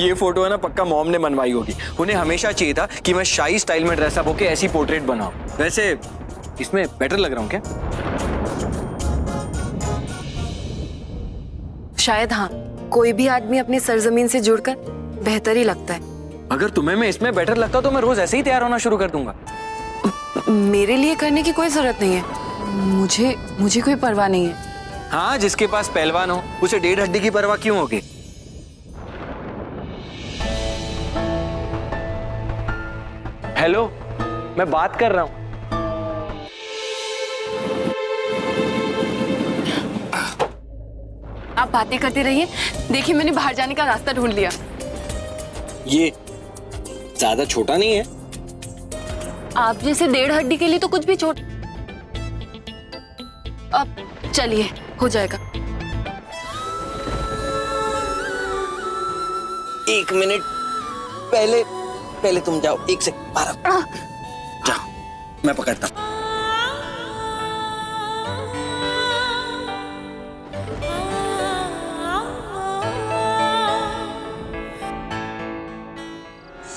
ये फोटो है ना पक्का मॉम ने बनवाई होगी। उन्हें हमेशा चाहिए था कि मैं शाही स्टाइल में ड्रेसअप होके ऐसी पोर्ट्रेट बनाऊं। वैसे इसमें बेटर लग रहा हूँ क्या? शायद हाँ, कोई भी आदमी अपनी सरजमीन से जुड़कर बेहतर ही लगता है। अगर तुम्हें मैं इसमें बेटर लगता तो मैं रोज ऐसे ही तैयार होना शुरू कर दूंगा। मेरे लिए करने की कोई जरूरत नहीं है। मुझे कोई परवाह नहीं है। हाँ, जिसके पास पहलवान हो उसे 1.5 हड्डी की परवाह क्यों होगी? हेलो, मैं बात कर रहा हूं। आप बातें करते रहिए। देखिए मैंने बाहर जाने का रास्ता ढूंढ लिया। ये ज्यादा छोटा नहीं है? आप जैसे 1.5 हड्डी के लिए तो कुछ भी छोट। अब चलिए, हो जाएगा। 1 मिनट पहले तुम जाओ। 1 सेकंड, जाओ, मैं पकड़ता हूं।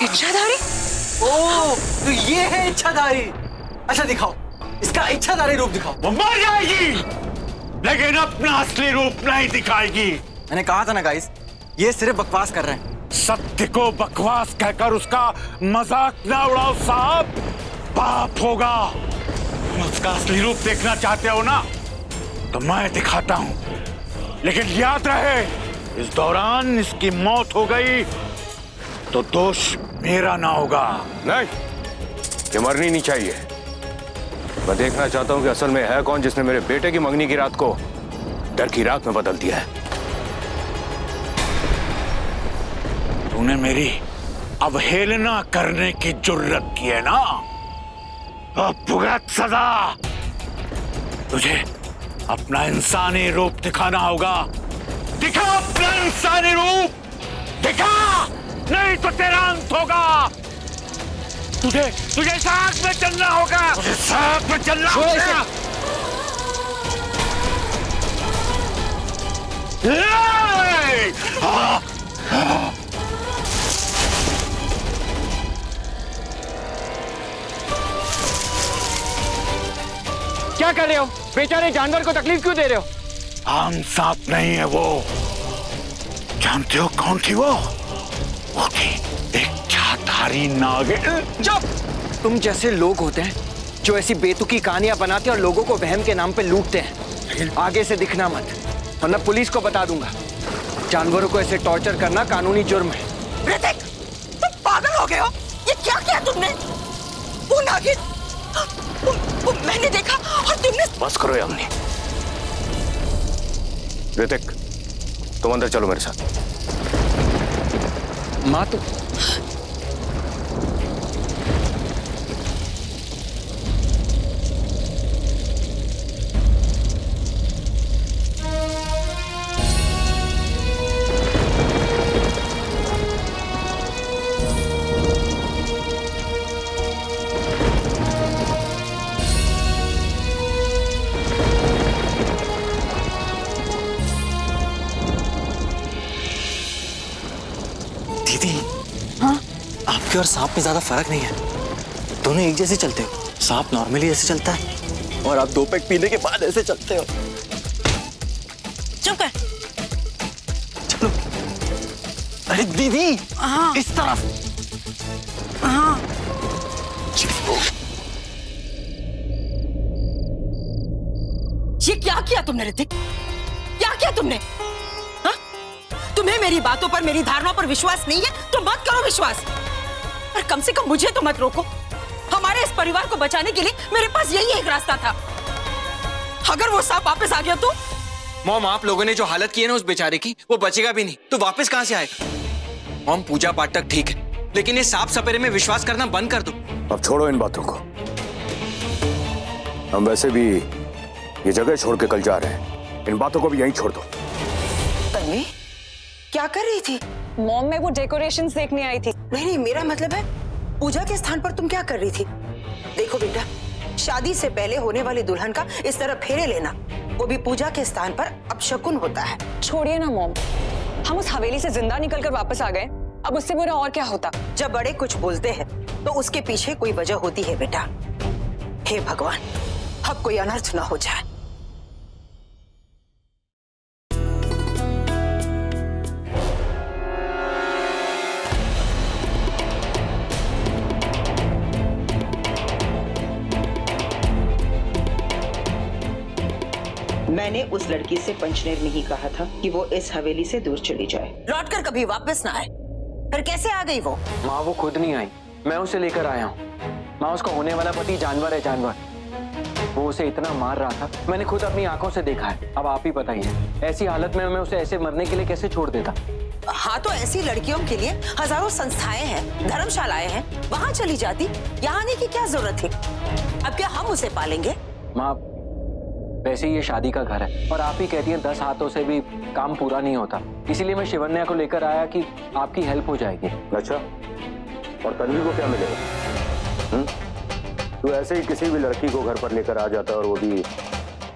इच्छाधारी? ओह, तो ये है इच्छाधारी। अच्छा दिखाओ, इसका इच्छाधारी रूप दिखाओ। वो मर जाएगी लेकिन अपना असली रूप नहीं दिखाएगी। मैंने कहा था ना गाइस, ये सिर्फ बकवास कर रहे हैं। सत्य को बकवास कहकर उसका मजाक ना उड़ाओ साहब, पाप होगा। उसका असली रूप देखना चाहते हो ना, तो मैं दिखाता हूं। लेकिन याद रहे, इस दौरान इसकी मौत हो गई तो दोष मेरा ना होगा। नहीं, ये मरनी नहीं चाहिए। मैं देखना चाहता हूं कि असल में है कौन जिसने मेरे बेटे की मंगनी की रात को डर की रात में बदल दिया है। तूने मेरी अवहेलना करने की जुर्रत की है ना, अब भुगत सजा। तुझे अपना इंसानी रूप दिखाना होगा। दिखा अपना इंसानी रूप, दिखा, नहीं तो तेरा अंत होगा। तुझे साग में चलना होगा, तुझे साग में चलना होगा। क्या कर रहे हो? बेचारे जानवर को तकलीफ क्यों दे रहे हो? आम सांप नहीं है वो। जानते हो कौन थी वो? वो थी एक इच्छाधारी नागिन। चुप! तुम जैसे लोग होते हैं जो ऐसी बेतुकी कहानियां बनाते हैं और लोगों को वहम के नाम पे लूटते हैं। आगे से दिखना मत, वरना पुलिस को बता दूंगा। जानवरों को ऐसे टॉर्चर करना कानूनी जुर्म है। ऋतिक, तुम पागल हो गए हो? ये क्या किया तुमने? वो नागिन, वो मैंने देखा और तुमने। बस करो यामिनी। ऋतिक, तुम अंदर चलो मेरे साथ। माँ तो आपके और सांप में ज्यादा फर्क नहीं है। दोनों एक जैसे चलते हो। सांप नॉर्मली ऐसे चलता है और आप 2 पैक पीने के बाद ऐसे चलते हो। चुप कर। चलो। अरे दीदी, हाँ। इस तरफ। हाँ। ये क्या किया तुमने ऋतिक? क्या किया तुमने? हाँ? तुम्हें मेरी बातों पर, मेरी धारणाओं पर विश्वास नहीं है तो मत करो विश्वास। पर कम से कम मुझे तो मत रोको। हमारे इस परिवार को बचाने के लिए मेरे पास यही एक रास्ता था। अगर वो सांप वापस आ गया तो? मॉम, आप लोगों ने जो हालत की है ना उस बेचारे की, वो बचेगा भी नहीं तो वापस कहां से आएगा? मॉम, पूजा पाठ तक ठीक है, लेकिन ये सांप सपेरे में विश्वास करना बंद कर दो। अब छोड़ो इन बातों को। हम वैसे भी ये जगह छोड़ के कल जा रहे हैं। इन बातों को भी यहीं छोड़ दो। तन्वी, क्या कर रही थी? मॉम, मैं वो डेकोरेशंस देखने आई थी। नहीं, मेरा मतलब है पूजा के स्थान पर तुम क्या कर रही थी? देखो बेटा, शादी से पहले होने वाली दुल्हन का इस तरह फेरे लेना, वो भी पूजा के स्थान पर, अपशकुन होता है। छोड़िए ना मॉम, हम उस हवेली से जिंदा निकलकर वापस आ गए। अब उससे बुरा और क्या होता। जब बड़े कुछ बोलते हैं तो उसके पीछे कोई वजह होती है बेटा। हे भगवान, अब कोई अनर्थ ना हो जाए। मैंने उस लड़की से पंचनेर में ही कहा था कि वो इस हवेली से दूर चली जाए, लौटकर कभी वापस ना आए। फिर कैसे आ गई वो? माँ वो खुद नहीं आई, मैं उसे लेकर आया हूँ। माँ उसका होने वाला पति जानवर है, जानवर। वो उसे इतना मार रहा था, मैंने खुद अपनी आंखों से देखा है। अब आप ही बताइए, ऐसी हालत में मैं उसे ऐसे मरने के लिए कैसे छोड़ देता? हाँ तो ऐसी लड़कियों के लिए हजारों संस्थाएं हैं, धर्मशालाएं हैं, वहाँ चली जाती। यहाँ आने की क्या जरूरत थी? अब क्या हम उसे पालेंगे? माँ वैसे ही ये शादी का घर है और आप ही कहती हैं 10 हाथों से भी काम पूरा नहीं होता, इसीलिए मैं शिवन्या को लेकर आया कि आपकी हेल्प हो जाएगी। अच्छा, और तन्वी को क्या मिलेगा? तू ऐसे ही किसी भी लड़की को घर पर लेकर आ जाता और वो भी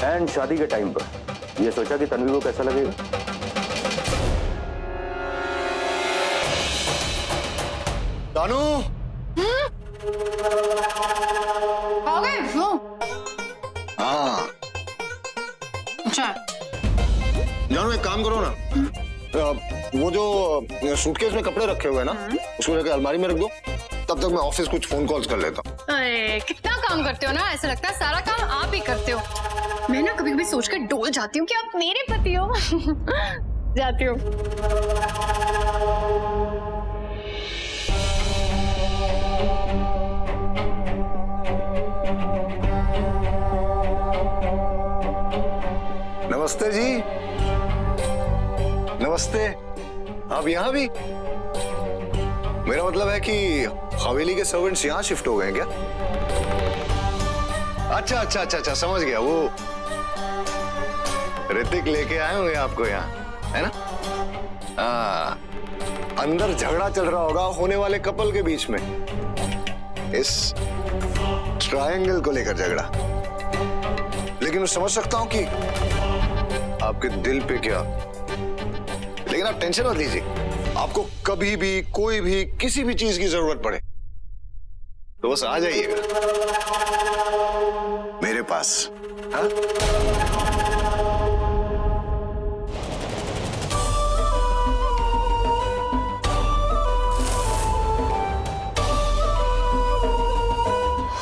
एंड शादी के टाइम पर। ये सोचा कि तन्वी को कैसा लगेगा? दानू आ गए? हाँ अच्छा जानू, एक काम करो ना, वो जो सूटकेस में कपड़े रखे हुए हैं ना, उसको लेकर अलमारी में रख दो। तब तक मैं ऑफिस कुछ फोन कॉल्स कर लेता हूँ। अरे कितना काम करते हो ना, ऐसा लगता है सारा काम आप ही करते हो। मैं ना कभी कभी सोचकर डोल जाती हूँ कि आप मेरे पति हो। जाती हूँ। नमस्ते जी। नमस्ते। आप यहाँ भी? मेरा मतलब है कि हवेली के सर्वेंट्स यहाँ शिफ्ट हो गए हैं क्या? अच्छा अच्छा अच्छा अच्छा, समझ गया। वो ऋतिक लेके आए होंगे आपको यहाँ, है ना? हाँ, अंदर झगड़ा चल रहा होगा होने वाले कपल के बीच में, इस ट्रायंगल को लेकर झगड़ा। लेकिन मैं समझ सकता हूं कि आपके दिल पे क्या, लेकिन आप टेंशन मत लीजिए। आपको कभी भी कोई भी किसी भी चीज की जरूरत पड़े तो बस आ जाइएगा मेरे पास। हाँ?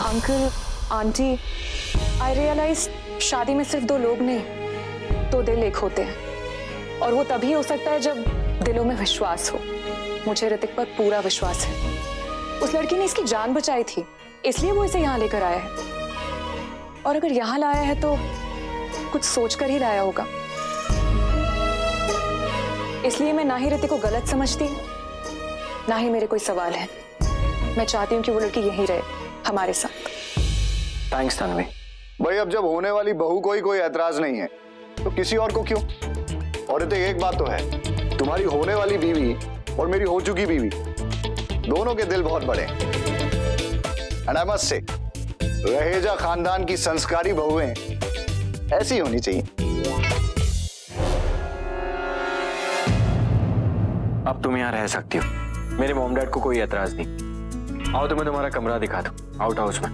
अंकल आंटी, आई रियलाइज शादी में सिर्फ 2 लोग नहीं, 2 दिल एक होते हैं, और वो तभी हो सकता है जब दिलों में विश्वास हो। मुझे ऋतिक पर पूरा विश्वास है। उस लड़की ने इसकी जान बचाई थी, इसलिए वो इसे यहाँ लेकर आया है। और अगर यहाँ लाया है तो कुछ सोचकर ही लाया होगा। इसलिए मैं ना ही ऋतिक को गलत समझती, ना ही मेरे कोई सवाल है। मैं चाहती हूँ कि वो लड़की यहीं रहे हमारे साथ। थैंक्स तन्वी। भाई अब जब होने वाली बहू को ही कोई एतराज नहीं है तो किसी और को क्यों? और तो एक बात तो है, तुम्हारी होने वाली बीवी और मेरी हो चुकी बीवी, दोनों के दिल बहुत बड़े। And I must say, Raheja खानदान की संस्कारी बहुएं ऐसी होनी चाहिए। अब तुम यहाँ रह सकती हो, मेरे मॉम डैड को कोई एतराज नहीं। आओ तुम्हें तुम्हारा कमरा दिखा दूं, आउट हाउस में।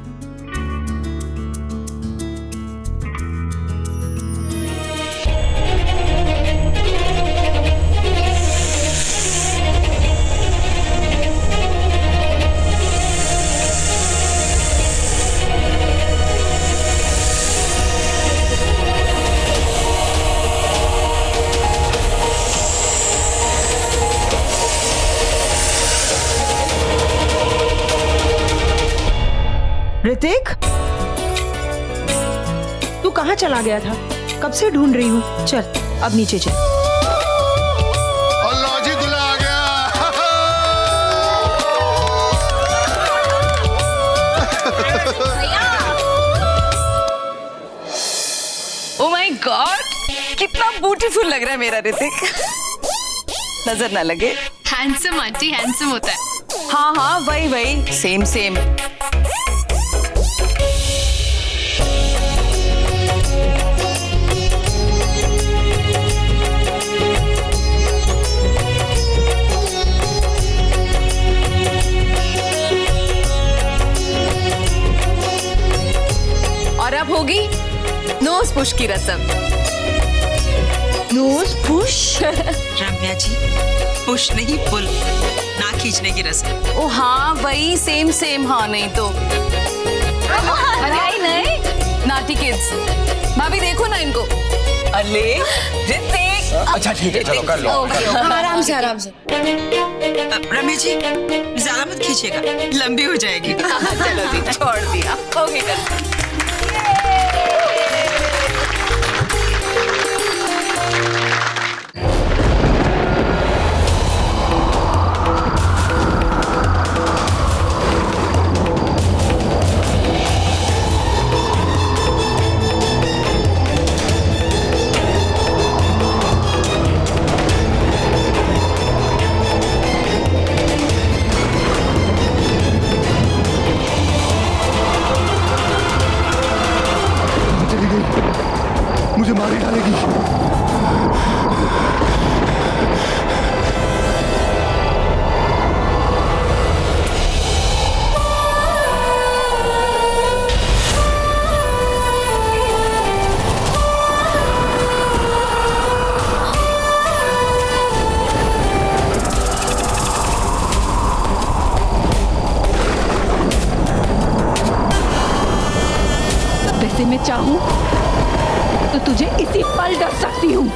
ऋतिक, तू कहाँ चला गया था? कब से ढूंढ रही हूँ। चल अब नीचे चल। अल्लाह जी, दूल्हा आ गया। ओह माय गॉड, कितना ब्यूटीफुल लग रहा है मेरा ऋतिक। नजर ना लगे। हैंडसम आंटी, हैंडसम होता है। हाँ हाँ, वही वही, सेम सेम। होगी नोज पुश की रस्म। Nose push? Ramya ji, push नहीं पुल, ना खींचने की रस्म। ओ हाँ वही, सेम सेम। हाँ नहीं तो नहीं नहीं, नाटी किड्स। भाभी देखो ना इनको। अले ऋतिक। अच्छा ठीक है, चलो कर लो। आराम से आराम से। रम्या जी ज्यादा मत खींचिएगा, लंबी हो जाएगी। चलो जी, छोड़ दिया। ओके कर। मुझे मार डालेगी। वैसे मैं चाहूं तो तुझे इसी पल डर सकती हूँ,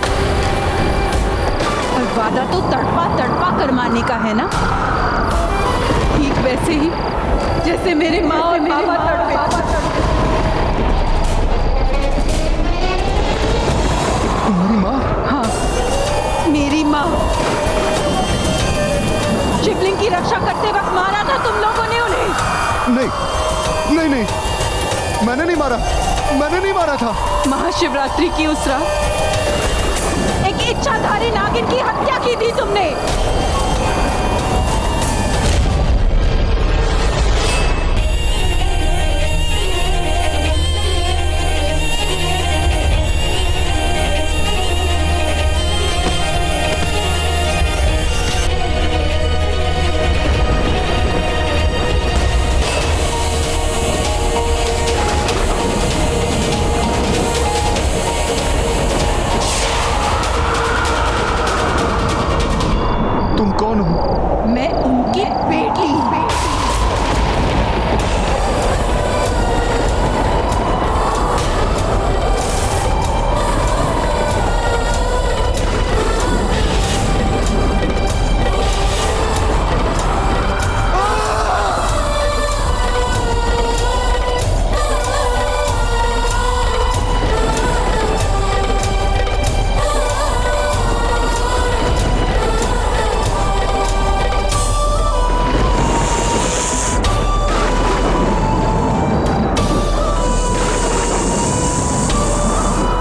और वादा तो तड़पा तड़पा कर मारने का है ना, ठीक वैसे ही जैसे मेरे माँ और पापा तड़पे। तुम्हारी माँ? हाँ मेरी माँ। शिवलिंग की रक्षा करते वक्त मारा था तुम लोगों ने उन्हें। नहीं नहीं नहीं, मैंने नहीं मारा, मैंने नहीं मारा था। महाशिवरात्रि की उस रात एक इच्छाधारी नागिन की हत्या की थी तुमने।